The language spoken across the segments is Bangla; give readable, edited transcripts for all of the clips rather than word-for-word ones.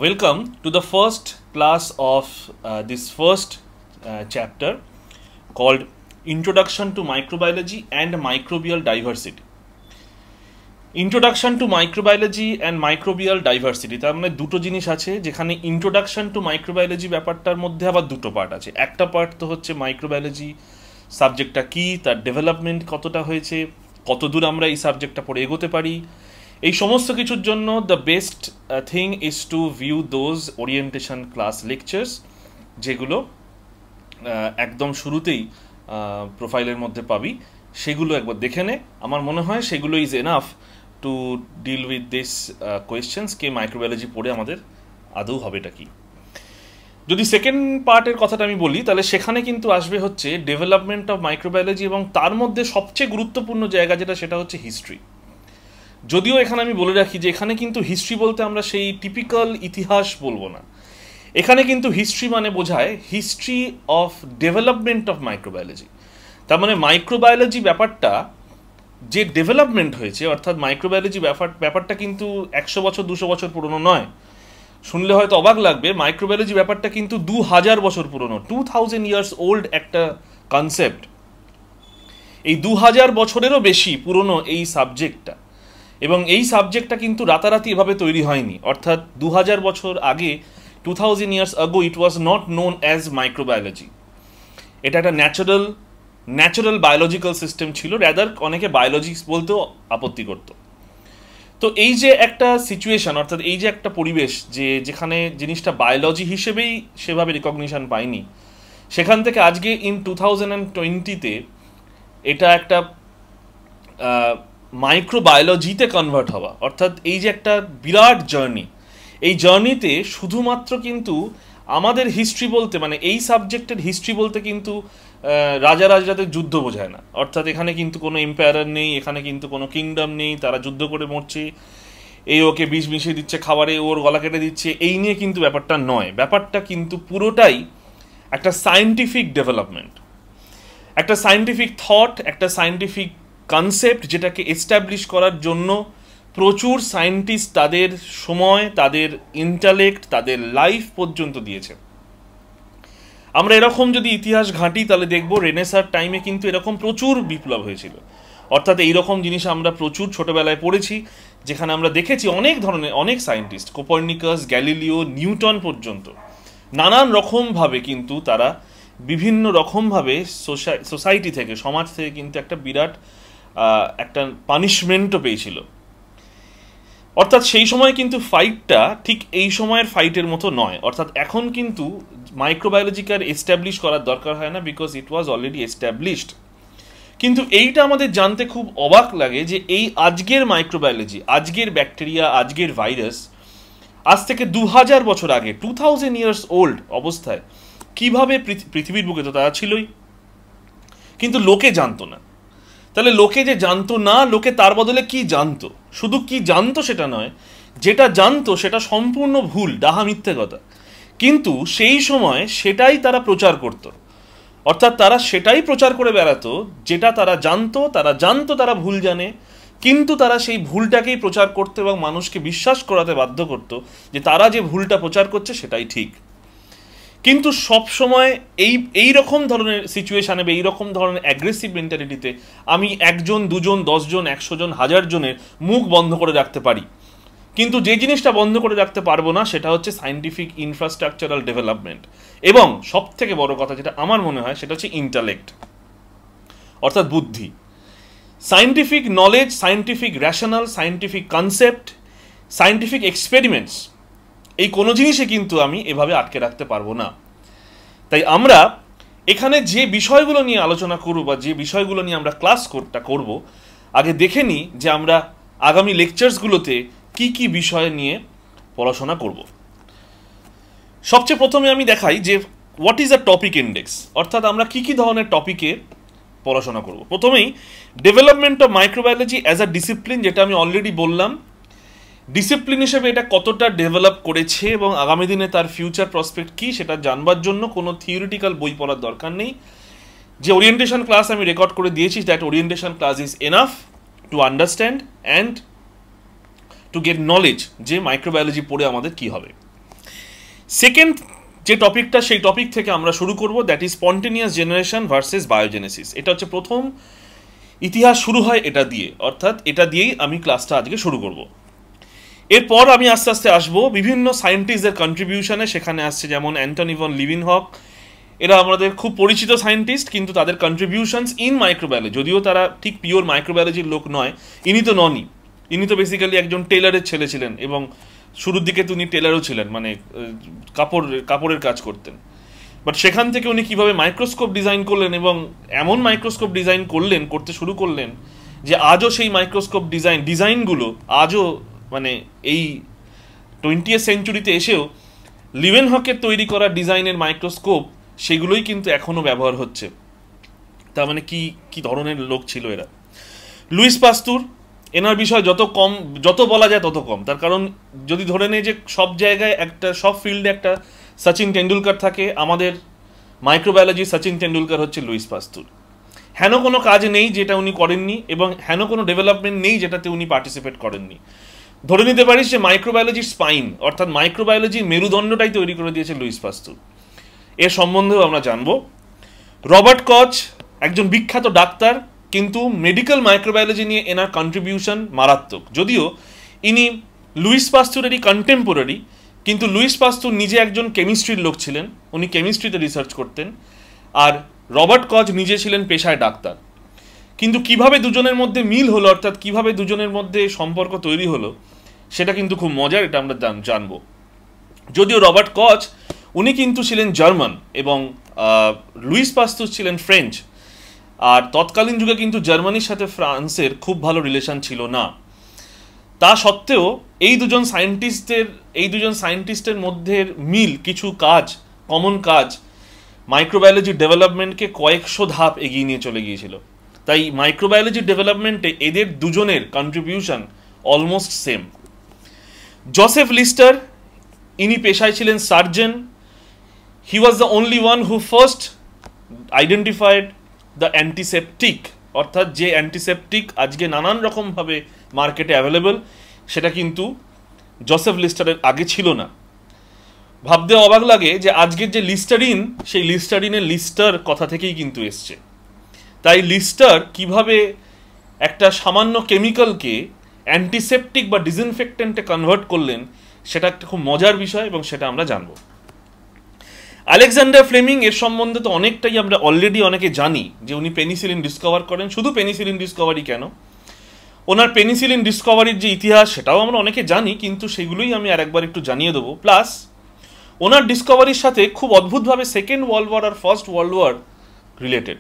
Welcome to the first class of this first chapter called Introduction to Microbiology and Microbial Diversity. Introduction to Microbiology and Microbial Diversity তার মানে দুটো জিনিস আছে যেখানে Introduction to Microbiology ব্যাপারটার মধ্যে আবার দুটো পার্ট আছে। একটা পার্ট তো হচ্ছে মাইক্রোবায়োলজি সাবজেক্টটা কি, তার ডেভেলপমেন্ট কতটা হয়েছে, কতদূর আমরা এই সাবজেক্টটা পড়ে এগোতে পারি, এই সমস্ত কিছুর জন্য the best thing is two view those orientation class lectures যেগুলো একদম শুরুতেই প্রোফাইলের মধ্যে পাবি, সেগুলো একবার দেখে নে। আমার মনে হয় সেগুলো is enough to deal with this questions কে মাইক্রোবায়োলজি পড়ে আমাদের আদৌ হবেটা কি। যদি সেকেন্ড পার্টের কথাটা আমি বলি তাহলে সেখানে কিন্তু আসবে হচ্ছে ডেভেলপমেন্ট অফ মাইক্রোবায়োলজি এবং তার মধ্যে সবচেয়ে গুরুত্বপূর্ণ জায়গা যেটা সেটা হচ্ছে হিস্ট্রি। যদিও এখানে আমি বলে রাখি যে এখানে কিন্তু হিস্ট্রি বলতে আমরা সেই টিপিক্যাল ইতিহাস বলবো না, এখানে কিন্তু হিস্ট্রি মানে বোঝায় history of development of microbiology. তার মানে মাইক্রোবায়োলজি ব্যাপারটা যে ডেভেলপমেন্ট হয়েছে, অর্থাৎ মাইক্রোবায়োলজি ব্যাপারটা কিন্তু 100 বছর 200 বছর পুরনো নয়। শুনলে হয়তো অবাক লাগবে, মাইক্রোবায়োলজি ব্যাপারটা কিন্তু 2000 বছর পুরনো, 2000 ইয়ার্স ওল্ড একটা কনসেপ্ট। এই 2000 বছরেরও বেশি পুরনো এই সাবজেক্টটা, এবং এই সাবজেক্টটা কিন্তু রাতারাতি এভাবে তৈরি হয়নি। অর্থাৎ 2000 বছর আগে, 2000 ইয়ার্স আগো, ইট was not known as microbiology. এটা একটা ন্যাচারাল বায়োলজিক্যাল সিস্টেম ছিল, র্যাদার অনেকে বায়োলজিক্স বলতেও আপত্তি করত। তো এই যে একটা সিচুয়েশন, অর্থাৎ এই যে একটা পরিবেশ যেখানে জিনিসটা বায়োলজি হিসেবেই সেভাবে রিকগনিশন পায়নি, সেখান থেকে আজকে ইন 2020-তে এটা একটা মাইক্রোবায়োলজিতে কনভার্ট হওয়া, অর্থাৎ এই যে একটা বিরাট জার্নি, এই জার্নিতে শুধুমাত্র কিন্তু আমাদের হিস্ট্রি বলতে, মানে এই সাবজেক্টের হিস্ট্রি বলতে কিন্তু রাজাদের যুদ্ধ বোঝায় না। অর্থাৎ এখানে কিন্তু কোনো এম্পায়ার নেই, এখানে কিন্তু কোনো কিংডম নেই, তারা যুদ্ধ করে মরছে, এই ওকে বিষ মিশিয়ে দিচ্ছে খাবারে, ওর গলা কেটে দিচ্ছে, এই নিয়ে কিন্তু ব্যাপারটা নয়। ব্যাপারটা কিন্তু পুরোটাই একটা সায়েন্টিফিক ডেভেলপমেন্ট, একটা সায়েন্টিফিক থট, একটা সায়েন্টিফিক কনসেপ্ট যেটাকে এস্টাবলিশ করার জন্য প্রচুর সায়েন্টিস্ট তাদের সময়, তাদের ইন্টালেক্ট, তাদের লাইফ পর্যন্ত দিয়েছে। আমরা এরকম যদি ইতিহাস ঘাঁটি তাহলে দেখব রেনেসার টাইমে কিন্তু এরকম প্রচুর বিপ্লব হয়েছিল। অর্থাৎ এইরকম জিনিস আমরা প্রচুর ছোটবেলায় পড়েছি, যেখানে আমরা দেখেছি অনেক ধরনের অনেক সায়েন্টিস্ট, কোপার্নিকাস, গ্যালিলিও, নিউটন পর্যন্ত নানান রকমভাবে কিন্তু তারা বিভিন্ন রকমভাবে সোসাইটি থেকে, সমাজ থেকে কিন্তু একটা বিরাট একটা পানিশমেন্টও পেয়েছিল। অর্থাৎ সেই সময় কিন্তু ফাইটটা ঠিক এই সময়ের ফাইটের মতো নয়। অর্থাৎ এখন কিন্তু মাইক্রোবায়োলজিকে এস্টাবলিশ করার দরকার হয় না, because it was already established. কিন্তু এইটা আমাদের জানতে খুব অবাক লাগে যে এই আজকের মাইক্রোবায়োলজি, আজকের ব্যাকটেরিয়া, আজকের ভাইরাস আজ থেকে 2000 বছর আগে, 2000 ইয়ার্স ওল্ড অবস্থায় কিভাবে পৃথিবীর বুকে, তো তারা ছিলই, কিন্তু লোকে জানতো না। তাহলে লোকে যে জানতো না, লোকে তার বদলে কি জানতো? শুধু কি জানতো সেটা নয়, যেটা জানতো সেটা সম্পূর্ণ ভুল, ডাহা মিথ্যে কথা, কিন্তু সেই সময় সেটাই তারা প্রচার করত। অর্থাৎ তারা সেটাই প্রচার করে বেড়াতো যেটা তারা জানতো তারা ভুল জানে, কিন্তু তারা সেই ভুলটাকেই প্রচার করতো এবং মানুষকে বিশ্বাস করাতে বাধ্য করতো যে তারা যে ভুলটা প্রচার করছে সেটাই ঠিক। কিন্তু সবসময় এই রকম ধরনের সিচুয়েশানে বা এইরকম ধরনের অ্যাগ্রেসিভ মেন্টালিটিতে আমি 1 জন 2 জন 10 জন 100 জন 1000 জনের মুখ বন্ধ করে রাখতে পারি, কিন্তু যে জিনিসটা বন্ধ করে রাখতে পারবো না সেটা হচ্ছে সায়েন্টিফিক ইনফ্রাস্ট্রাকচারাল ডেভেলপমেন্ট। এবং সব থেকে বড় কথা যেটা আমার মনে হয় সেটা হচ্ছে ইন্টালেক্ট, অর্থাৎ বুদ্ধি। Scientific knowledge, scientific rational, scientific concept, scientific experiments, এই কোনো জিনিসে কিন্তু আমি এভাবে আটকে রাখতে পারবো না। তাই আমরা এখানে যে বিষয়গুলো নিয়ে আলোচনা করব বা যে বিষয়গুলো নিয়ে আমরা ক্লাস করব, আগে দেখে নিই যে আমরা আগামী লেকচার্সগুলোতে কি কি বিষয় নিয়ে পড়াশোনা করব। সবচেয়ে প্রথমে আমি দেখাই যে what is a topic index, অর্থাৎ আমরা কি কি ধরনের টপিকে পড়াশোনা করব। প্রথমেই development of microbiology as a discipline, যেটা আমি অলরেডি বললাম, ডিসিপ্লিন হিসেবে এটা কতটা ডেভেলপ করেছে এবং আগামী দিনে তার ফিউচার প্রসপেক্ট কী সেটা জানবার জন্য কোনো থিওরিটিক্যাল বই পড়ার দরকার নেই। যে ওরিয়েন্টেশন ক্লাস আমি রেকর্ড করে দিয়েছি, that orientation class is enough to understand and to get knowledge যে মাইক্রোবায়োলজি পড়ে আমাদের কী হবে। সেকেন্ড যে টপিকটা, সেই টপিক থেকে আমরা শুরু করব, that is spontaneous generation versus biogenesis. এটা হচ্ছে প্রথম ইতিহাস শুরু হয় এটা দিয়ে, অর্থাৎ এটা দিয়েই আমি ক্লাসটা আজকে শুরু করব। এরপর আমি আস্তে আস্তে আসবো বিভিন্ন সায়েন্টিস্টদের কন্ট্রিবিউশনে। সেখানে আসছে যেমন অ্যান্টনি ভন লিউয়েনহক, এরা আমাদের খুব পরিচিত সায়েন্টিস্ট, কিন্তু তাদের কন্ট্রিবিউশনস ইন মাইক্রোবায়োলজি, যদিও তারা ঠিক পিওর মাইক্রোবায়োলজির লোক নয়, ইনি তো ননই, ইনি তো বেসিক্যালি একজন টেলারের ছেলে ছিলেন, এবং শুরুর দিকে তো উনি টেলারও ছিলেন, মানে কাপড়ের কাজ করতেন। বাট সেখান থেকে উনি কীভাবে মাইক্রোস্কোপ ডিজাইন করলেন, এবং এমন মাইক্রোস্কোপ ডিজাইন করতে শুরু করলেন যে আজও সেই মাইক্রোস্কোপ ডিজাইনগুলো আজও মানে এই 20th সেঞ্চুরিতে এসেও লিউয়েনহকের তৈরি করা ডিজাইনের মাইক্রোস্কোপ সেগুলোই কিন্তু এখনও ব্যবহার হচ্ছে। তার মানে কি ধরনের লোক ছিল এরা। লুইস পাস্তুর, এনার বিষয় যত বলা যায় তত কম। তার কারণ যদি ধরে নেই যে সব জায়গায় সব ফিল্ডে একটা সচিন টেন্ডুলকার থাকে, আমাদের মাইক্রোবায়োলজি সচিন টেন্ডুলকার হচ্ছে লুইস পাস্তুর। হেন কোনো কাজ নেই যেটা উনি করেননি, এবং হেন কোনো ডেভেলপমেন্ট নেই যেটাতে উনি পার্টিসিপেট করেননি। ধরে নিতে পারিস যে মাইক্রোবায়োলজির স্পাইন, অর্থাৎ মাইক্রোবায়োলজির মেরুদণ্ডটাই তৈরি করে দিয়েছে লুইস পাস্তুর। এর সম্বন্ধেও আমরা জানব। রবার্ট কচ একজন বিখ্যাত ডাক্তার, কিন্তু মেডিকেল মাইক্রোবায়োলজি নিয়ে এনার কন্ট্রিবিউশন মারাত্মক। যদিও ইনি লুইস পাস্তুরেরই কন্টেম্পোরারি, কিন্তু লুইস পাস্তুর নিজে একজন কেমিস্ট্রির লোক ছিলেন, উনি কেমিস্ট্রিতে রিসার্চ করতেন, আর রবার্ট কচ নিজে ছিলেন পেশায় ডাক্তার। কিন্তু কিভাবে দুজনের মধ্যে মিল হলো, অর্থাৎ কিভাবে দুজনের মধ্যে সম্পর্ক তৈরি হলো, সেটা কিন্তু খুব মজার, এটা আমরা জানবো। যদিও রবার্ট কচ উনি কিন্তু ছিলেন জার্মান, এবং লুইস পাস্তুর ছিলেন ফ্রেঞ্চ, আর তৎকালীন যুগে কিন্তু জার্মানির সাথে ফ্রান্সের খুব ভালো রিলেশন ছিল না। তা সত্ত্বেও এই দুজন সায়েন্টিস্টের মধ্যে মিল, কিছু কমন কাজ মাইক্রোবায়োলজির ডেভেলপমেন্টকে কয়েকশো ধাপ এগিয়ে নিয়ে চলে গিয়েছিল। তাই মাইক্রোবায়োলজির ডেভেলপমেন্টে এদের দুজনের contribution almost same. Joseph Lister, ইনি পেশায় ছিলেন surgeon. He was the only one who first identified the antiseptic, অর্থাৎ যে অ্যান্টিসেপটিক আজকে নানান রকমভাবে মার্কেটে অ্যাভেলেবল, সেটা কিন্তু জোসেফ লিস্টারের আগে ছিল না। ভাবতে অবাক লাগে যে আজকের যে লিস্টারিন, সেই লিস্টারিনের লিস্টার কথা থেকেই কিন্তু এসছে। তাই লিস্টার কিভাবে একটা সামান্য কেমিক্যালকে অ্যান্টিসেপটিক বা ডিসইনফেক্টেন্টে কনভার্ট করলেন, সেটা একটা খুব মজার বিষয়, এবং সেটা আমরা জানব। আলেকজান্ডার ফ্লেমিং, এর সম্বন্ধে তো অনেকটাই আমরা অলরেডি অনেকে জানি যে উনি পেনিসিলিন ডিসকভার করেন। শুধু পেনিসিলিন ডিসকভারি কেন, ওনার পেনিসিলিন ডিসকভারির যে ইতিহাস সেটাও আমরা অনেকে জানি, কিন্তু সেগুলোই আমি আরেকবার একটু জানিয়ে দেবো। প্লাস ওনার ডিসকভারির সাথে খুব অদ্ভুতভাবে সেকেন্ড ওয়ার্ল্ড ওয়ার আর ফার্স্ট ওয়ার্ল্ড ওয়ার রিলেটেড।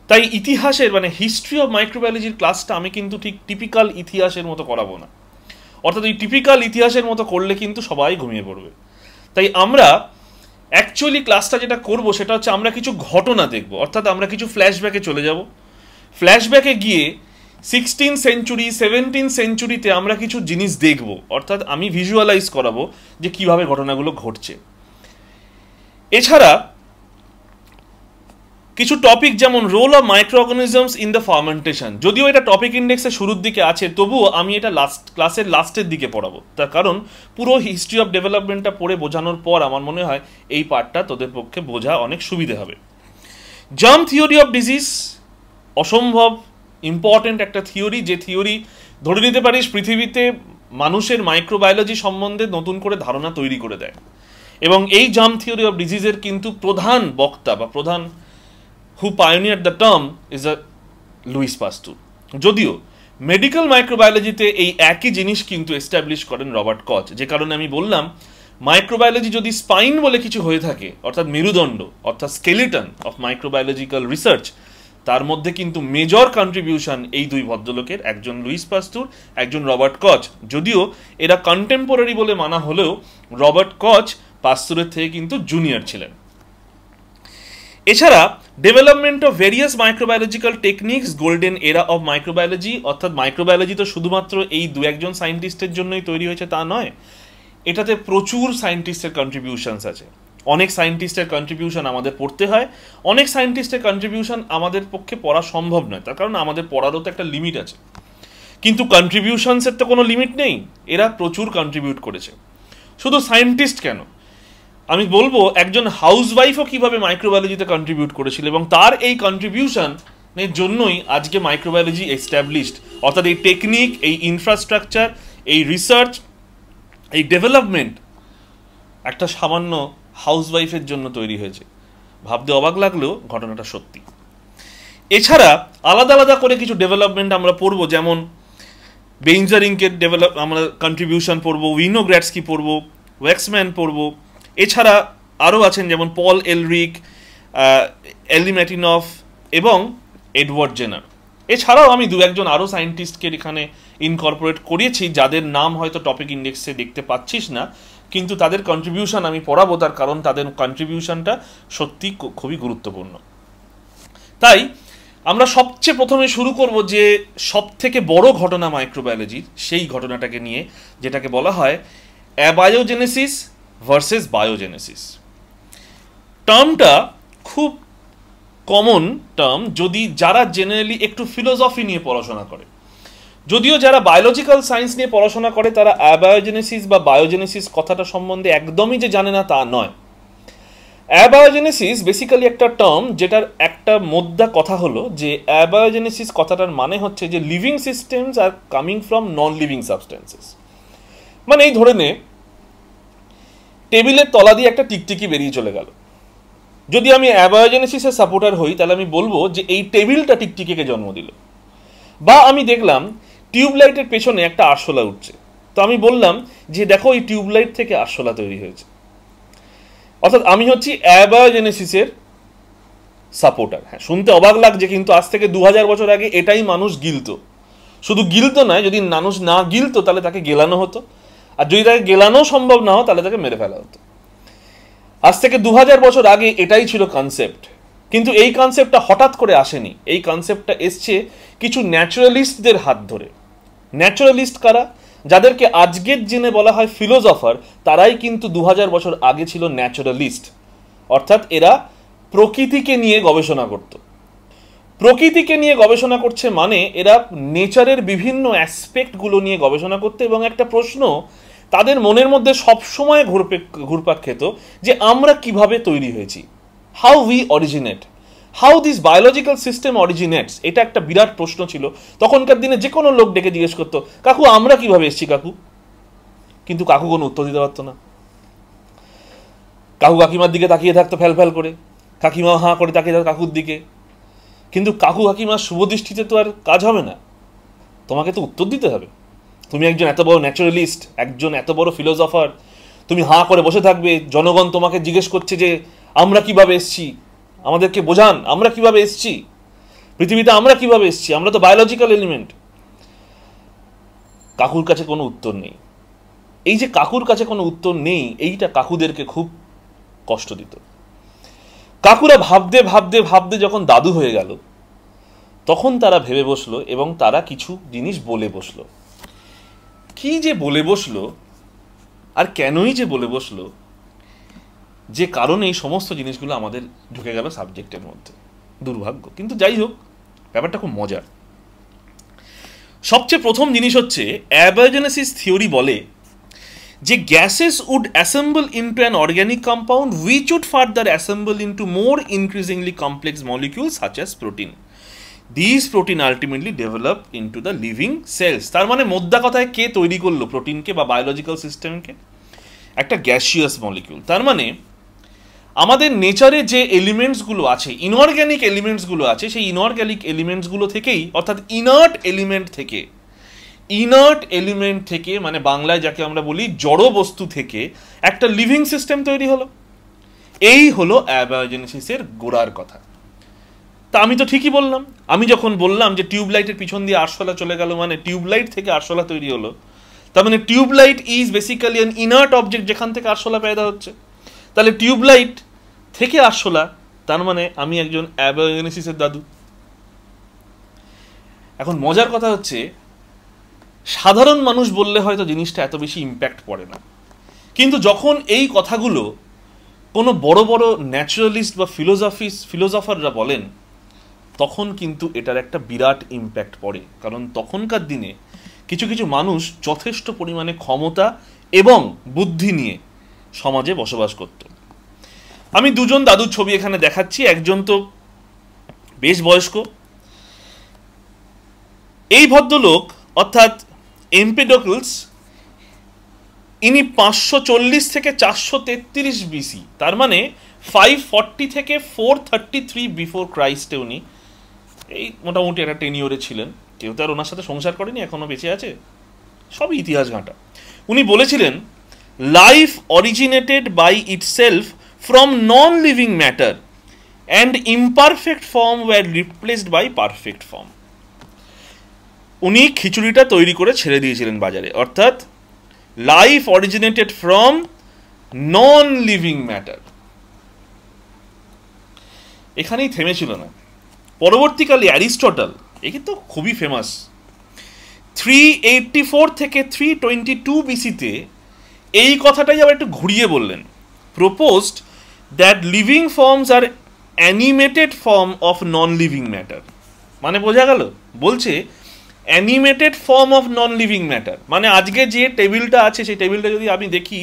তাই ইতিহাসের মানে হিস্ট্রি অফ মাইক্রোবায়োলজির ক্লাসটা আমি কিন্তু ঠিক টিপিক্যাল ইতিহাসের মতো করাবো না, অর্থাৎ এই টিপিক্যাল ইতিহাসের মতো করলে কিন্তু সবাই ঘুমিয়ে পড়বে। তাই আমরা অ্যাকচুয়ালি ক্লাসটা যেটা করব সেটা হচ্ছে আমরা কিছু ঘটনা দেখব, অর্থাৎ আমরা কিছু ফ্ল্যাশব্যাকে চলে যাব। ফ্ল্যাশব্যাকে গিয়ে 16th সেঞ্চুরি 17th সেঞ্চুরিতে আমরা কিছু জিনিস দেখব, অর্থাৎ আমি ভিজুয়ালাইজ করাবো যে কিভাবে ঘটনাগুলো ঘটছে। এছাড়া কিছু টপিক যেমন role of microorganisms in the fermentation, যদিও এটা টপিক ইন্ডেক্সের শুরুর দিকে আছে, তবুও আমি এটা ক্লাসের লাস্টের দিকে পড়াবো। তার কারণ পুরো হিস্ট্রি অফ ডেভেলপমেন্টটা পড়ে বোঝানোর পর আমার মনে হয় এই পার্টটা তোদের পক্ষে বোঝা অনেক সুবিধে হবে। জার্ম থিওরি অফ ডিজিজ, অসম্ভব ইম্পর্টেন্ট একটা থিওরি, যে থিওরি ধরে নিতে পারিস পৃথিবীতে মানুষের মাইক্রোবায়োলজি সম্বন্ধে নতুন করে ধারণা তৈরি করে দেয়। এবং এই জার্ম থিওরি অফ ডিজিজের কিন্তু প্রধান বক্তা বা প্রধান who pioneered the term is Luis পাস্তুর। যদিও মেডিকেল মাইক্রোবায়োলজিতে এই একই জিনিস কিন্তু এস্টাবলিশ করেন রবার্ট কচ, যে কারণে আমি বললাম মাইক্রোবায়োলজি যদি স্পাইন বলে কিছু হয়ে থাকে, অর্থাৎ মেরুদণ্ড, অর্থাৎ স্কেলিটন অফ মাইক্রোবায়োলজিক্যাল রিসার্চ, তার মধ্যে কিন্তু মেজর কন্ট্রিবিউশন এই দুই ভদ্রলোকের, একজন লুইস পাস্তুর, একজন রবার্ট কচ। যদিও এরা কন্টেম্পোরারি বলে মানা হলেও রবার্ট কচ পাস্তুরের থেকে কিন্তু জুনিয়র ছিলেন। এছাড়া development of various microbiological techniques, golden এরা অফ মাইক্রোবায়োলজি, অর্থাৎ মাইক্রোবায়োলজি তো শুধুমাত্র এই দু একজন সায়েন্টিস্টের জন্যই তৈরি হয়েছে তা নয়, এটাতে প্রচুর সায়েন্টিস্টের কন্ট্রিবিউশনস আছে। অনেক সায়েন্টিস্টের কন্ট্রিবিউশন আমাদের পড়তে হয়, অনেক সায়েন্টিস্টের কন্ট্রিবিউশন আমাদের পক্ষে পড়া সম্ভব নয়, তার কারণ আমাদের পড়ারও তো একটা লিমিট আছে। কিন্তু কন্ট্রিবিউশনসের তো কোনো লিমিট নেই, এরা প্রচুর কন্ট্রিবিউট করেছে। শুধু সায়েন্টিস্ট কেন, আমি বলবো একজন হাউসওয়াইফও কিভাবে মাইক্রোবায়োলজিতে কন্ট্রিবিউট করেছিল, এবং তার এই কন্ট্রিবিউশনের জন্যই আজকে মাইক্রোবায়োলজি এস্টাবলিশড। অর্থাৎ এই টেকনিক, এই ইনফ্রাস্ট্রাকচার, এই রিসার্চ, এই ডেভেলপমেন্ট একটা সামান্য হাউসওয়াইফের জন্য তৈরি হয়েছে। ভাবতে অবাক লাগলেও ঘটনাটা সত্যি। এছাড়া আলাদা আলাদা করে কিছু ডেভেলপমেন্ট আমরা পড়বো, যেমন বেইনজারিংকের আমরা কন্ট্রিবিউশন পড়বো, উইনোগ্র্যাডস্কি পড়বো, ওয়েক্সম্যান পড়বো। এছাড়া আরও আছেন যেমন পল এলরিক, এলিম্যাটিনফ এবং এডওয়ার্ড জেনার। এছাড়াও আমি দু একজন আরও সায়েন্টিস্টকে এখানে ইনকর্পোরেট করিয়েছি, যাদের নাম হয়তো টপিক ইন্ডেক্সে দেখতে পাচ্ছিস না, কিন্তু তাদের কন্ট্রিবিউশন আমি পড়াবো, তার কারণ তাদের কন্ট্রিবিউশনটা সত্যি খুবই গুরুত্বপূর্ণ। তাই আমরা সবচেয়ে প্রথমে শুরু করব যে সব থেকে বড় ঘটনা মাইক্রোবায়োলজির, সেই ঘটনাটাকে নিয়ে, যেটাকে বলা হয় অ্যাবায়োজেনেসিস ভার্সেস বায়োজেনেসিস। টার্মটা খুব কমন টার্ম যদি যারা জেনারেলি একটু ফিলোসফি নিয়ে পড়াশোনা করে। যদিও যারা বায়োলজিক্যাল সায়েন্স নিয়ে পড়াশোনা করে তারা অ্যাবায়োজেনেসিস বা বায়োজেনেসিস কথাটা সম্বন্ধে একদমই যে জানে না তা নয়। অ্যাবায়োজেনেসিস বেসিক্যালি একটা টার্ম যেটার একটা মোদ্দা কথা হলো যে অ্যাবায়োজেনেসিস কথাটার মানে হচ্ছে যে living systems are coming from non living substances. মানে এই ধরে নে টেবিলের তলা দিয়ে একটা টিকটিকি বেরিয়ে চলে গেল। যদি আমি অ্যাবায়োজেনেসিসের সাপোর্টার হই তাহলে আমি বলবো যে এই টেবিলটা টিকটিকিকে জন্ম দিল। বা আমি দেখলাম টিউবলাইটের পেছনে একটা আরশোলা উঠছে, তো আমি বললাম যে দেখো এই টিউবলাইট থেকে আরশোলা তৈরি হয়েছে। অর্থাৎ আমি হচ্ছি অ্যাবায়োজেনেসিসের সাপোর্টার। হ্যাঁ, শুনতে অবাক লাগছে, কিন্তু আজ থেকে 2000 বছর আগে এটাই মানুষ গিলতো। শুধু গিলতো নয়, যদি মানুষ না গিলতো তাহলে তাকে গেলানো হতো, আর যদি তাকে গেলানো সম্ভব না হতো তাহলে তাকে মেরে ফেলা হতো। আজ থেকে 2000 বছর আগে এটাই ছিল কনসেপ্ট। কিন্তু এই কনসেপ্টটা হঠাৎ করে আসেনি, এই কনসেপ্টটা এসছে কিছু ন্যাচারালিস্টদের হাত ধরে। ন্যাচারালিস্ট কারা? যাদেরকে আজকের জেনে বলা হয় ফিলোসফার, তারাই কিন্তু 2000 বছর আগে ছিল ন্যাচারালিস্ট। অর্থাৎ এরা প্রকৃতিকে নিয়ে গবেষণা করত। প্রকৃতিকে নিয়ে গবেষণা করছে মানে এরা নেচারের বিভিন্ন অ্যাসপেক্টগুলো নিয়ে গবেষণা করতে, এবং একটা প্রশ্ন তাদের মনের মধ্যে সবসময় ঘুরপাক খেত যে আমরা কিভাবে তৈরি হয়েছি, how we originate, how this biological system originates. এটা একটা বিরাট প্রশ্ন ছিল। তখনকার দিনে যে কোনো লোক ডেকে জিজ্ঞেস করতো, কাকু আমরা কিভাবে এসেছি কাকু? কিন্তু কাকু কোনো উত্তর দিতে পারতো না। কাকু কাকিমার দিকে তাকিয়ে থাকতো ফ্যাল ফ্যাল করে, কাকিমা হাঁ করে তাকিয়ে থাকতো কাকুর দিকে। কিন্তু কাকু কাকিমার শুভদৃষ্টিতে তো আর কাজ হবে না, তোমাকে তো উত্তর দিতে হবে। তুমি একজন এত বড় ন্যাচারালিস্ট, একজন এত বড় ফিলোসফার, তুমি হাঁ করে বসে থাকবে, জনগণ তোমাকে জিজ্ঞেস করছে যে আমরা কিভাবে এসেছি, আমাদেরকে বোঝান আমরা কিভাবে এসেছি, পৃথিবীতে আমরা কিভাবে এসেছি, আমরা তো বায়োলজিক্যাল এলিমেন্ট। কাকুর কাছে কোনো উত্তর নেই। এই যে কাকুর কাছে কোনো উত্তর নেই, এইটা কাকুদেরকে খুব কষ্ট দিত। কাকুরা ভাবতে ভাবতে ভাবতে যখন দাদু হয়ে গেল, তখন তারা ভেবে বসলো এবং তারা কিছু জিনিস বলে বসলো। কি যে বলে বসলো আর কেনই যে বলে বসলো, যে কারণে এই সমস্ত জিনিসগুলো আমাদের ঢুকে গেল সাবজেক্টের মধ্যে, দুর্ভাগ্য। কিন্তু যাই হোক, ব্যাপারটা খুব মজার। সবচেয়ে প্রথম জিনিস হচ্ছে অ্যাবায়োজেনেসিস থিওরি বলে যে gases would assemble into an organic compound which would further assemble into more increasingly complex molecules such as protein. This protein ultimately develop into the living cells. তার মানে মোদ্দা কথায় কে তৈরি করলো প্রোটিনকে বা বায়োলজিক্যাল সিস্টেমকে? একটা গ্যাসিয়াস মলিকিউল। তার মানে আমাদের নেচারে যে এলিমেন্টসগুলো আছে, ইনঅর্গ্যানিক এলিমেন্টসগুলো আছে, সেই ইনঅর্গ্যানিক এলিমেন্টসগুলো থেকেই, অর্থাৎ ইনার্ট এলিমেন্ট থেকে মানে বাংলায় যাকে আমরা বলি জড় বস্তু থেকে একটা লিভিং সিস্টেম তৈরি হলো। এই হলো অ্যাবায়োজেনেসিসের গোড়ার কথা। তা আমি তো ঠিকই বললাম। আমি যখন বললাম যে টিউবলাইটের পিছন দিয়ে আরশোলা চলে গেল, মানে টিউবলাইট থেকে আরশোলা তৈরি হলো, তার মানে tubelight is basically an inert object যেখান থেকে আরশোলা পেদা হচ্ছে। তাহলে টিউবলাইট থেকে আরশোলা, তার মানে আমি একজন অ্যাবায়োজেনেসিসের দাদু। এখন মজার কথা হচ্ছে, সাধারণ মানুষ বললে হয়তো জিনিসটা এত বেশি ইম্প্যাক্ট পড়ে না, কিন্তু যখন এই কথাগুলো কোনো বড় বড় ন্যাচারালিস্ট বা ফিলোসফাররা বলেন, তখন কিন্তু এটার একটা বিরাট ইম্প্যাক্ট পড়ে। কারণ তখনকার দিনে কিছু কিছু মানুষ যথেষ্ট পরিমাণে ক্ষমতা এবং বুদ্ধি নিয়ে সমাজে বসবাস করত। আমি দুজন দাদুর ছবি এখানে দেখাচ্ছি, একজন তো বেশ বয়স্ক। এই ভদ্রলোক অর্থাৎ এম্পিডোকলস, ইনি 540 থেকে 433 বিসি, তার মানে 540 থেকে 433 বিফোর ক্রাইস্টে উনি এই মোটামুটি একটা টেনিওরে ছিলেন। কেউ তো আর ওনার সাথে সংসার করেনি, এখনো বেঁচে আছে, সবই ইতিহাস ঘাঁটা। উনি বলেছিলেন, life originated by itself from non living matter and imperfect form were replaced by perfect form. উনি খিচুড়িটা তৈরি করে ছেড়ে দিয়েছিলেন বাজারে, অর্থাৎ life originated from non living matter. এখানেই থেমেছিল না, পরবর্তীকালে অ্যারিস্টটল, এ কিন্তু খুবই ফেমাস, 384 থেকে 322 বিসিতে এই কথাটাই আবার একটু ঘুরিয়ে বললেন, proposed that living forms are animated form of non living matter. মানে বোঝা গেল, বলছে animated form of non living matter, মানে আজকে যে টেবিলটা আছে সেই টেবিলটা যদি আমি দেখি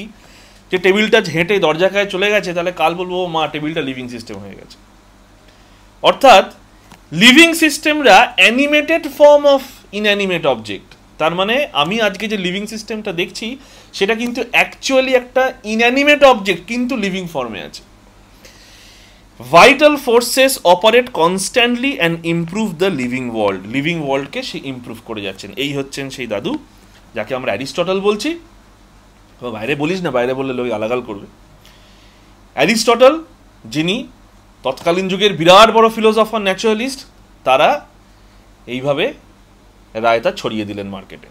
যে টেবিলটা হেঁটে দরজা খায় চলে গেছে, তাহলে কাল বলবো মা টেবিলটা লিভিং সিস্টেম হয়ে গেছে। অর্থাৎ লিভিং সিস্টেমরা animated form of inanimate object. তার মানে আমি আজকে যে লিভিং সিস্টেমটা দেখছি সেটা কিন্তু অ্যাকচুয়ালি একটা ইনঅ্যানিমেট অবজেক্ট, কিন্তু লিভিং ফর্মে আছে। Vital forces operate constantly and improve the living world. Living ওয়ার্ল্ডকে সে ইমপ্রুভ করে যাচ্ছেন। এই হচ্ছেন সেই দাদু যাকে আমরা অ্যারিস্টটল বলছি। বাইরে বলিস না, বাইরে বললে লোক গালাগাল করবে। অ্যারিস্টটল, যিনি তৎকালীন যুগের বিরাট বড় ফিলোসফার, ন্যাচারালিস্ট, তারা এইভাবে রায়তা ছড়িয়ে দিলেন মার্কেটে।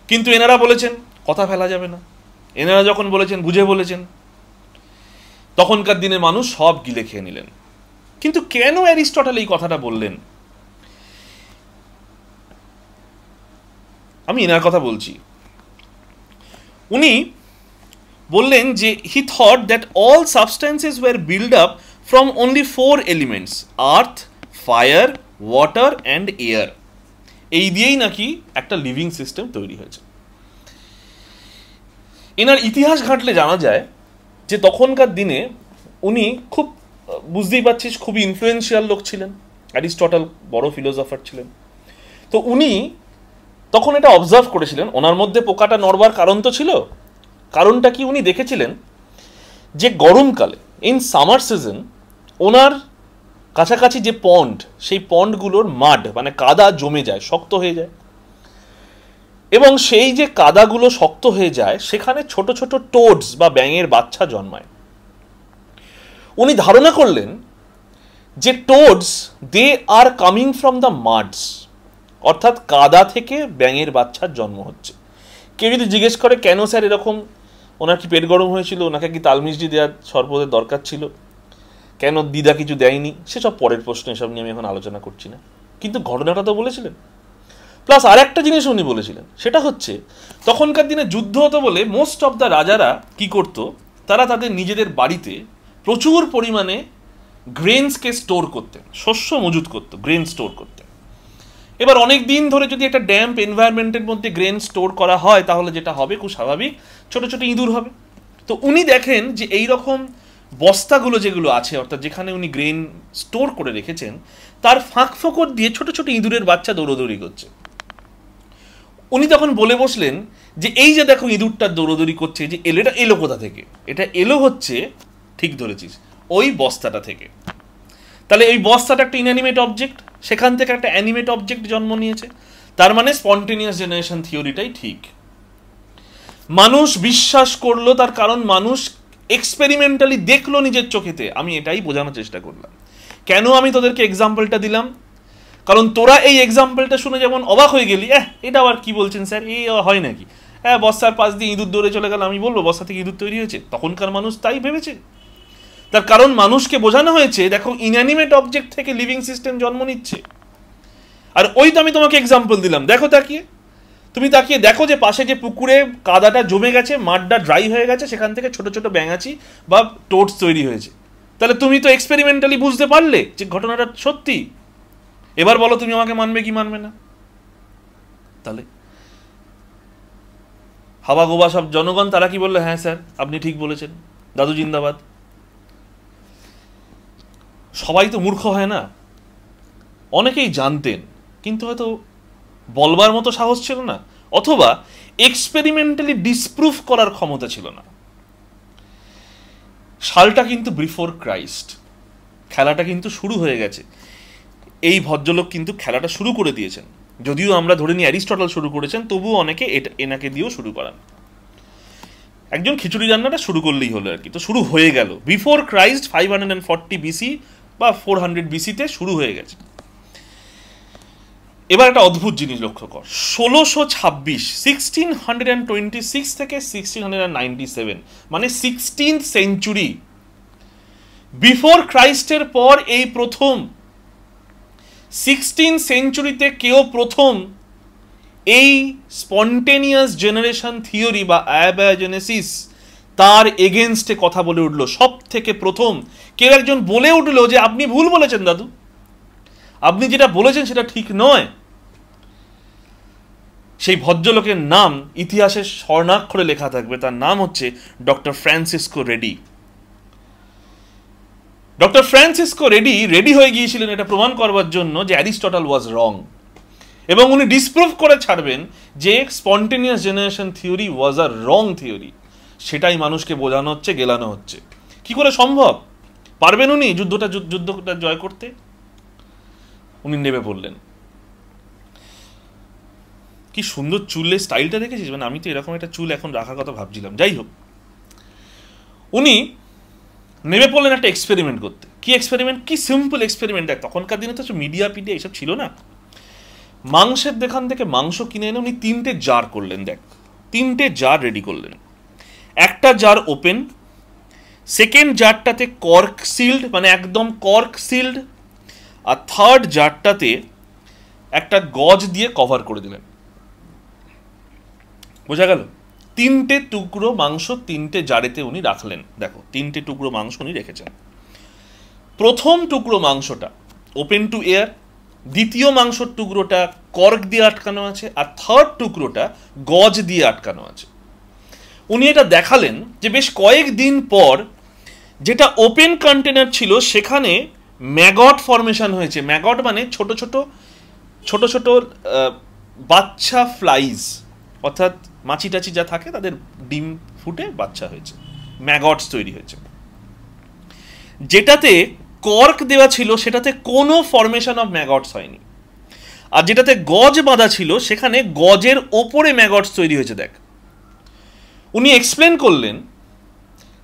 কিন্তু এনারা বলেছেন কথা ফেলা যাবে না, এনারা যখন বলেছেন বুঝে বলেছেন, তখনকার দিনে মানুষ সব গিলে খেয়ে নিলেন। কিন্তু কেন অ্যারিস্টটল এই কথাটা বললেন? আমি এনার কথা বলছি। উনি বললেন যে he thought that all substances were build up from only 4 elements, earth, fire, water and air. এই দিয়েই নাকি একটা লিভিং সিস্টেম তৈরি হয়েছে। এনার ইতিহাস ঘাঁটলে জানা যায় যে তখনকার দিনে উনি খুব, বুঝতেই পারছিস, খুবই ইনফ্লুয়েন্সিয়াল লোক ছিলেন। অ্যারিস্টটল বড় ফিলোসফার ছিলেন। তো উনি তখন এটা অবজার্ভ করেছিলেন, ওনার মধ্যে পোকাটা নড়বার কারণ তো ছিল। কারণটা কি? উনি দেখেছিলেন যে গরমকালে, ইন সামার সিজন, ওনার কাছাকাছি যে পন্ড, সেই পন্ডগুলোর মাড মানে কাদা জমে যায়, শক্ত হয়ে যায়, এবং সেই যে কাদাগুলো শক্ত হয়ে যায় সেখানে ছোট ছোট টোডস বা ব্যাঙের বাচ্চা জন্মায়। উনি ধারণা করলেন যে টোডস, দে আর কামিং ফ্রম দ্য মাডস, অর্থাৎ কাদা থেকে ব্যাঙের বাচ্চার জন্ম হচ্ছে। কেউ যদি জিজ্ঞেস করে কেন স্যার এরকম, ওনার কি পেট গরম হয়েছিল, ওনাকে কি তালমিষ্টি দেওয়ার শরবতের দরকার ছিল, কেন দিদা কিছু দেয়নি, সেসব পরের প্রশ্ন, এসব নিয়ে আমি এখন আলোচনা করছি না। কিন্তু ঘটনাটা তো বলেছিলেন। প্লাস আর একটা জিনিস উনি বলেছিলেন, সেটা হচ্ছে তখনকার দিনে যুদ্ধ হতো বলে মোস্ট অফ দ্য রাজারা কি করতো, তারা তাদের নিজেদের বাড়িতে প্রচুর পরিমাণে গ্রেনসকে স্টোর করতেন, শস্য মজুত করতো, গ্রেন স্টোর করতেন। এবার অনেক দিন ধরে যদি একটা ড্যাম্প এনভায়রনমেন্টের মধ্যে গ্রেন স্টোর করা হয়, তাহলে যেটা হবে খুব স্বাভাবিক, ছোট ছোট ইঁদুর হবে। তো উনি দেখেন যে এই রকম বস্তাগুলো যেগুলো আছে, অর্থাৎ যেখানে উনি গ্রেন স্টোর করে রেখেছেন, তার ফাঁক ফোকর দিয়ে ছোট ছোট ইঁদুরের বাচ্চা দৌড়দৌড়ি করছে। উনি তখন বলে বসলেন যে এই যে দেখো ইঁদুরটা দৌড়দৌড়ি করছে, যে এটা এলো কোথা থেকে? এটা এলো হচ্ছে, ঠিক ধরেছিস, ওই বস্তাটা থেকে। তাহলে এই বস্তাটা একটা ইনঅ্যানিমেট অবজেক্ট, সেখান থেকে একটা অ্যানিমেট অবজেক্ট জন্ম নিয়েছে। তার মানে স্পন্টেনিয়াস জেনারেশন থিওরিটাই ঠিক। মানুষ বিশ্বাস করলো, তার কারণ মানুষ এক্সপেরিমেন্টালি দেখলো নিজের চোখেতে। আমি এটাই বোঝানোর চেষ্টা করলাম। কেন আমি তোদেরকে এক্সাম্পলটা দিলাম? কারণ তোরা এই এক্সাম্পলটা শুনে যেমন অবাক হয়ে গেলি, এটা আবার কি বলছেন স্যার, এই হয় নাকি? বস্তার পাশ দিয়ে ইঁদুর দৌড়ে চলে গেল, আমি বলবো বস্তা থেকে ইঁদুর তৈরি হয়েছে? তখনকার মানুষ তাই ভেবেছে। তার কারণ মানুষকে বোঝানো হয়েছে দেখো ইনঅ্যানিমেট অবজেক্ট থেকে লিভিং সিস্টেম জন্ম নিচ্ছে। আর ওই তো আমি তোমাকে এক্সাম্পল দিলাম, দেখো তাকিয়ে, তুমি তাকিয়ে দেখো যে পাশে যে পুকুরে কাদাটা জমে গেছে, মাঠটা ড্রাই হয়ে গেছে, সেখান থেকে ছোট ছোট ব্যাঙাচি বা টোডস তৈরি হয়েছে। তাহলে তুমি তো এক্সপেরিমেন্টালি বুঝতে পারলে যে ঘটনাটা সত্যি। এবার বলো তুমি আমাকে মানবে কি মানবে না? তাহলে হাবা গোবা সব জনগণ তারা কি বললো, হ্যাঁ স্যার আপনি ঠিক বলেছেন, দাদু জিন্দাবাদ। সবাই তো মূর্খ হয় না, অনেকেই জানতেন কিন্তু হয়তো বলবার মতো সাহস ছিল না, অথবা এক্সপেরিমেন্টালি ডিসপ্রুভ করার ক্ষমতা ছিল না। সালটা কিন্তু বিফোর ক্রাইস্ট, খেলাটা কিন্তু শুরু হয়ে গেছে। এই ভদ্রলোক কিন্তু খেলাটা শুরু করে দিয়েছেন, যদিও আমরা ধরে নিই অ্যারিস্টটল শুরু করেছেন, তবুও অনেকে এনাকে দিয়েও শুরু করান। একজন খিচুড়ি রান্নাটা শুরু করলেই হলো আর কি, তো শুরু হয়ে গেল বিফোর ক্রাইস্ট 540 বিসি বা 400 বিসিতে শুরু হয়ে গেছে। এবার একটা অদ্ভুত জিনিস লক্ষ্য কর, 1626 থেকে 1697, মানে 16th সেঞ্চুরি, বিফোর ক্রাইস্টের পর এই প্রথম 16th সেঞ্চুরিতে কেউ প্রথম এই স্পন্টেনিয়াস জেনারেশন থিওরি বা অ্যাবায়োজেনেসিস তার এগেনস্টে কথা বলে উঠল। সব থেকে প্রথম কেউ একজন বলে উঠল যে আপনি ভুল বলেছেন দাদু, আপনি যেটা বলেছেন সেটা ঠিক নয়। সেই ভদ্রলোকের নাম ইতিহাসে স্বর্ণাক্ষরে লেখা থাকবে, তার নাম হচ্ছে doctor Francisco ready. Doctor Francisco ready হয়ে গিয়েছিলেন এটা প্রমাণ করবার জন্য যে অ্যারিস্টটল ওয়াজ রং, এবং উনি ডিসপ্রুভ করে ছাড়বেন যে স্পন্টেনিয়াস জেনারেশন থিওরি ওয়াজ আ রং থিওরি। সেটাই মানুষকে বোঝানো হচ্ছে, গেলানো হচ্ছে। কি করে সম্ভব? পারবেন উনি যুদ্ধটা জয় করতে? উনি নেমে পড়লেন। কি সুন্দর চুলের স্টাইলটা দেখেছিস? মানে আমি তো এরকম একটা চুল এখন রাখার কথা ভাবছিলাম। যাই হোক, উনি নেমে পড়লেন একটা এক্সপেরিমেন্ট করতে। কি এক্সপেরিমেন্ট? কি সিম্পল এক্সপেরিমেন্ট। দেখ, তখনকার দিনে তো মিডিয়া পিডিয়া এইসব ছিল না। মাংসের দোকান থেকে মাংস কিনে এনে উনি 3টে জার করলেন। দেখ, 3টে জার রেডি করলেন। একটা জার ওপেন, সেকেন্ড জারটাতে কর্ক সিল্ড, মানে একদম কর্ক সিল্ড, আর থার্ড জারটাতে একটা গজ দিয়ে কভার করে দিলেন। বোঝা গেল? 3টে টুকরো মাংস 3টে জারেতে উনি রাখলেন। দেখো, 3টে টুকরো মাংস উনি রেখেছেন। প্রথম টুকরো মাংসটা ওপেন টু এয়ার, দ্বিতীয় মাংসর টুকরোটা কর্ক দিয়ে আটকানো আছে, আর থার্ড টুকরোটা গজ দিয়ে আটকানো আছে। উনি এটা দেখালেন যে বেশ কয়েকদিন পর যেটা ওপেন কন্টেনার ছিল সেখানে ম্যাগট ফর্মেশন হয়েছে। ম্যাগট মানে ছোট ছোট বাচ্চা ফ্লাইজ, অর্থাৎ মাছি টাছি যা থাকে তাদের ডিম ফুটে বাচ্চা হয়েছে, ম্যাগটস তৈরি হয়েছে। যেটাতে কর্ক দেওয়া ছিল সেটাতে কোনো ফর্মেশন অফ ম্যাগটস হয়নি, আর যেটাতে গজ বাঁধা ছিল সেখানে গজের ওপরে ম্যাগটস তৈরি হয়েছে। দেখ, উনি এক্সপ্লেন করলেন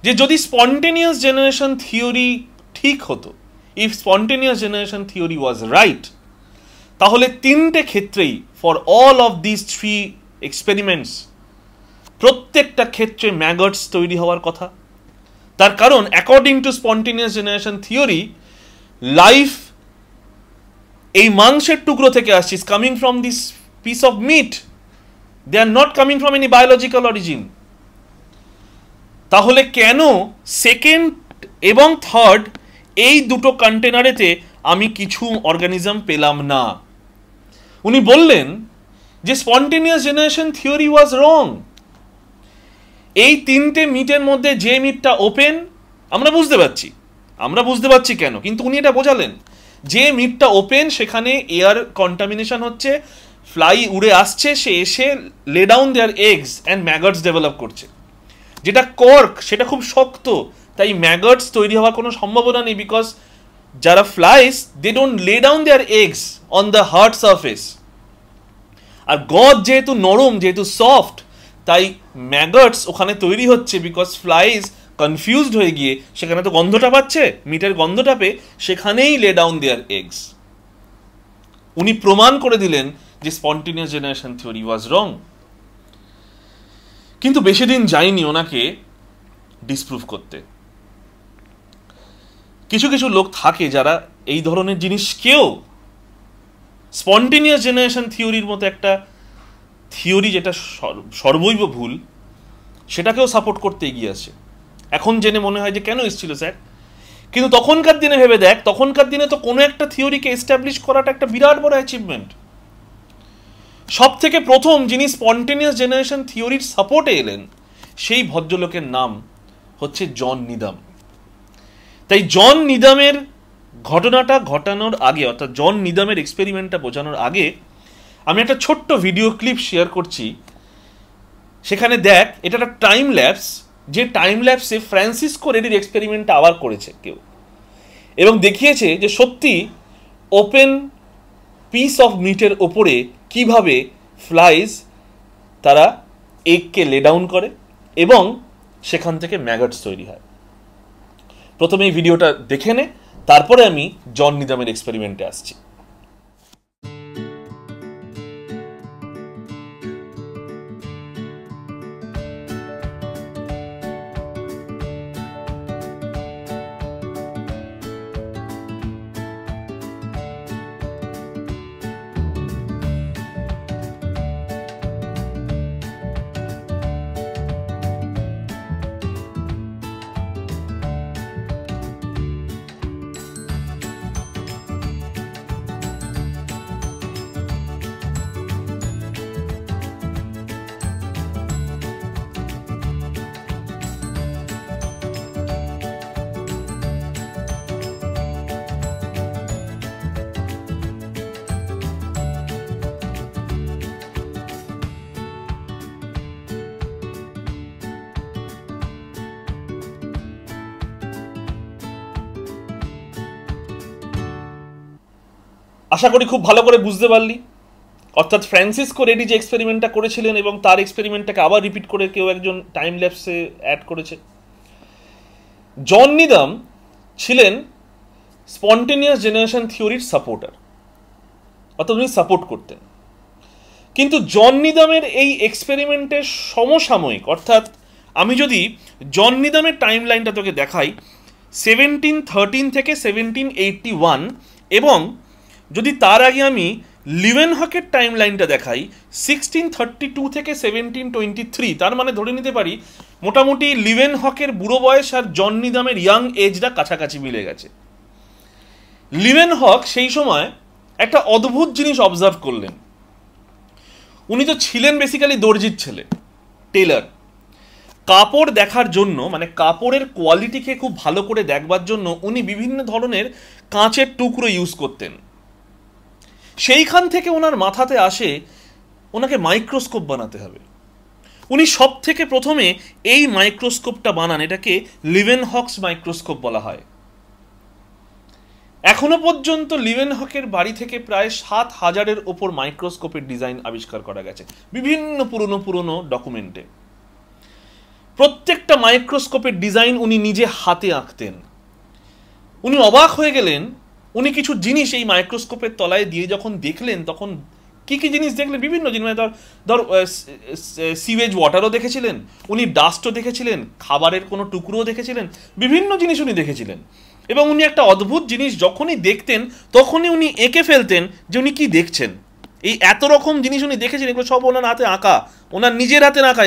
যে যদি স্পন্টেনিয়াস জেনারেশন থিওরি ঠিক হতো, if spontaneous generation theory was right, তাহলে 3টে ক্ষেত্রেই, for all of this 3 experiments, প্রত্যেকটা ক্ষেত্রে ম্যাগটস তৈরি হওয়ার কথা। তার কারণ according to spontaneous generation theory, life এই মাংসের টুকরো থেকে আসছে, is coming from this piece of meat, they are not coming from any biological origin. তাহলে কেন সেকেন্ড এবং থার্ড এই দুটো কন্টেনারেতে আমি কিছু অর্গানিজম পেলাম না? উনি বললেন যে স্পন্টেনিয়াস জেনারেশন থিওরি ওয়াজ রং। এই 3টে মিটের মধ্যে যে মিটটা ওপেন, আমরা বুঝতে পারছি কেন, কিন্তু উনি এটা বোঝালেন যে মিটটা ওপেন সেখানে এয়ার কন্টামিনেশন হচ্ছে, ফ্লাই উড়ে আসছে, সে এসে lay down their eggs and maggots develop করছে। যেটা কর্ক সেটা খুব শক্ত, তাই ম্যাগটস তৈরি হওয়ার কোনো সম্ভাবনা নেই, বিকজ যারা flies they don't lay down their eggs on the hard surface. আর গজ যেহেতু নরম, যেহেতু সফট, তাই ম্যাগটস ওখানে তৈরি হচ্ছে, বিকজ ফ্লাইজ কনফিউজড হয়ে গিয়ে সেখানে তো গন্ধটা পাচ্ছে, মিটের গন্ধটা পেয়ে সেখানেই লে ডাউন দেয়ার এগস। উনি প্রমাণ করে দিলেন যে স্পন্টেনিয়াস জেনারেশন থিওরি ওয়াজ রং। কিন্তু বেশি দিন যায়নি ওনাকে ডিসপ্রুভ করতে। কিছু কিছু লোক থাকে যারা এই ধরনের জিনিসকেও, স্পন্টেনিয়াস জেনারেশন থিওরির মতো একটা থিওরি যেটা সর্বৈব ভুল, সেটাকেও সাপোর্ট করতে এগিয়ে আসে। এখন জেনে মনে হয় যে কেন এসেছিল স্যার, কিন্তু তখনকার দিনে ভেবে দেখ, তখনকার দিনে তো কোনো একটা থিওরিকে এস্টাবলিশ করাটা একটা বিরাট বড় অ্যাচিভমেন্ট। সব থেকে প্রথম যিনি স্পন্টেনিয়াস জেনারেশন থিওরির সাপোর্টে এলেন সেই ভদ্রলোকের নাম হচ্ছে জন নিদাম। তাই জন নিদামের ঘটনাটা ঘটানোর আগে, অর্থাৎ জন নিদামের এক্সপেরিমেন্টটা বোঝানোর আগে আমি একটা ছোট্ট ভিডিও ক্লিপ শেয়ার করছি। সেখানে দেখ, এটা একটা টাইম ল্যাপস, যে টাইম ল্যাপসে ফ্রান্সিসকো রেডির এক্সপেরিমেন্টটা আবার করেছে কেউ, এবং দেখিয়েছে যে সত্যি ওপেন পিস অফ মিটের ওপরে কিভাবে ফ্লাইজ তারা এগকে লে ডাউন করে এবং সেখান থেকে ম্যাগটস তৈরি হয়। প্রথমে এই ভিডিওটা দেখে নে, তারপরে আমি জন নিদামের এক্সপেরিমেন্টে আসছি। আশা করি খুব ভালো করে বুঝতে পারলি। অর্থাৎ ফ্রান্সিসকো রেডি যে এক্সপেরিমেন্টটা করেছিলেন এবং তার এক্সপেরিমেন্টটাকে আবার রিপিট করে কেউ একজন টাইম ল্যাপসে অ্যাড করেছে। জন নিদাম ছিলেন স্পন্টেনিয়াস জেনারেশন থিওরির সাপোর্টার, অর্থাৎ উনি সাপোর্ট করতেন। কিন্তু জন নিদামের এই এক্সপেরিমেন্টের সমসাময়িক, অর্থাৎ আমি যদি জন নিদামের টাইম লাইনটা তোকে দেখাই 1713 থেকে 1781, এবং যদি তার আগে আমি লিওয়েনহকের টাইম লাইনটা দেখাই 1632 থেকে 1723, তার মানে ধরে নিতে পারি মোটামুটি লিওয়েনহকের বুড়ো বয়স আর জন নিদামের ইয়াং এজটা কাছাকাছি মিলে গেছে। লিওয়েনহক সেই সময় একটা অদ্ভুত জিনিস অবজার্ভ করলেন। উনি তো ছিলেন বেসিক্যালি দর্জির ছেলে, টেলার। কাপড় দেখার জন্য, মানে কাপড়ের কোয়ালিটিকে খুব ভালো করে দেখবার জন্য উনি বিভিন্ন ধরনের কাঁচের টুকরো ইউজ করতেন। সেইখান থেকে ওনার মাথাতে আসে ওনাকে মাইক্রোস্কোপ বানাতে হবে। উনি সব থেকে প্রথমে এই মাইক্রোস্কোপটা বানান, এটাকে লিওয়েনহকস মাইক্রোস্কোপ বলা হয়। এখনো পর্যন্ত লিওয়েনহকের বাড়ি থেকে প্রায় 7000-এর ওপর মাইক্রোস্কোপের ডিজাইন আবিষ্কার করা গেছে বিভিন্ন পুরনো ডকুমেন্টে। প্রত্যেকটা মাইক্রোস্কোপের ডিজাইন উনি নিজে হাতে আঁকতেন। উনি অবাক হয়ে গেলেন, উনি কিছু জিনিস এই মাইক্রোস্কোপের তলায় দিয়ে যখন দেখলেন, তখন কি কি জিনিস দেখলেন, বিভিন্ন জিনিস, মানে ধর সিওয়েজ ওয়াটারও দেখেছিলেন, উনি ডাস্টও দেখেছিলেন, খাবারের কোনো টুকরোও দেখেছিলেন, বিভিন্ন জিনিস উনি দেখেছিলেন। এবং উনি একটা অদ্ভুত জিনিস যখনই দেখতেন তখনই উনি এঁকে ফেলতেন যে উনি কি দেখছেন। এই এত রকম জিনিস উনি দেখেছেন, এগুলো সব ওনার হাতে আঁকা, ওনার নিজের হাতে আঁকা।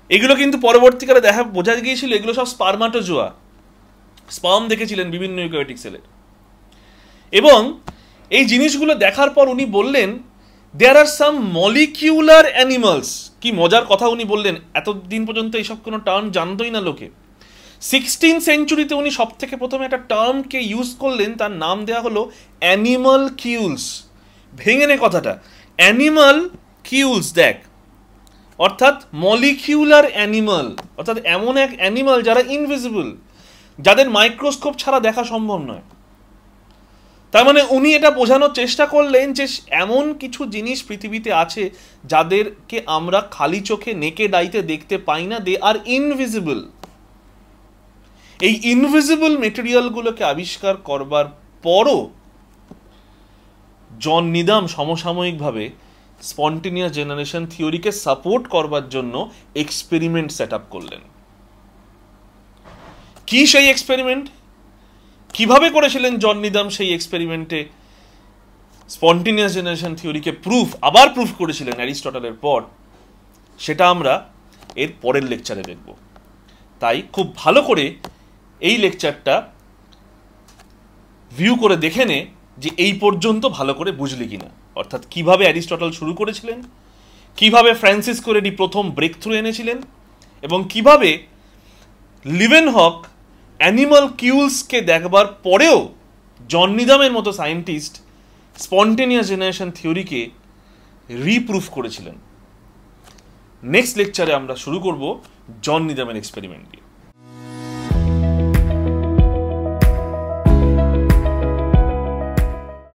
এগুলো কিন্তু পরবর্তীকালে বোঝা গিয়েছিল এগুলো সব স্পার্মাটোজোয়া, স্পার্ম দেখেছিলেন বিভিন্ন ইউক্যারিওটিক সেলের। এবং এই জিনিসগুলো দেখার পর উনি বললেন দেয়ার আর সাম মলিকিউলার অ্যানিমালস। কি মজার কথা উনি বললেন, এতদিন পর্যন্ত এইসব কোনো টার্ম জানতোই না লোকে। 16th সেঞ্চুরিতে উনি সব থেকে প্রথমে একটা টার্মকে ইউজ করলেন, তার নাম দেওয়া হলো অ্যানিমাল কিউলস। ভেঙে নে কথাটা, অ্যানিমাল কিউলস। দেখ, অর্থাৎ মলিকিউলার অ্যানিমাল, অর্থাৎ এমন এক অ্যানিমাল যারা ইনভিজিবল, যাদের মাইক্রোস্কোপ ছাড়া দেখা সম্ভব নয়। তার মানে উনি এটা বোঝানোর চেষ্টা করলেন যে এমন কিছু জিনিস পৃথিবীতে আছে যাদেরকে আমরা খালি চোখে নেকেড আইতে দেখতে পাই না, দে আর ইনভিজিবল। এই ইনভিজিবল মেটেরিয়ালগুলোকে আবিষ্কার করবার পরও জন নিদাম সমসাময়িকভাবে স্পন্টেনিয়াস জেনারেশন থিওরিকে সাপোর্ট করবার জন্য এক্সপেরিমেন্ট সেট আপ করলেন। কি সেই এক্সপেরিমেন্ট, কিভাবে করেছিলেন জন নিদাম সেই এক্সপেরিমেন্টে স্পন্টেনিয়াস জেনারেশন থিওরিকে আবার প্রুফ করেছিলেন অ্যারিস্টটলের পর, সেটা আমরা এর পরের লেকচারে দেখব। তাই খুব ভালো করে এই লেকচারটা ভিউ করে দেখে নে যে এই পর্যন্ত ভালো করে বুঝলি কিনা। অর্থাৎ কিভাবে অ্যারিস্টটল শুরু করেছিলেন, কিভাবে ফ্রান্সিসকো রেডি প্রথম ব্রেক থ্রু এনেছিলেন, এবং কিভাবে লিওয়েনহক অ্যানিমাল কিউলসকে দেখবার পরেও জন নিদামের মতো সায়েন্টিস্ট স্পন্টেনিয়াস জেনারেশন থিওরিকে রিপ্রুফ করেছিলেন। নেক্সট লেকচারে আমরা শুরু করব জন নিদামের এক্সপেরিমেন্ট দিয়ে।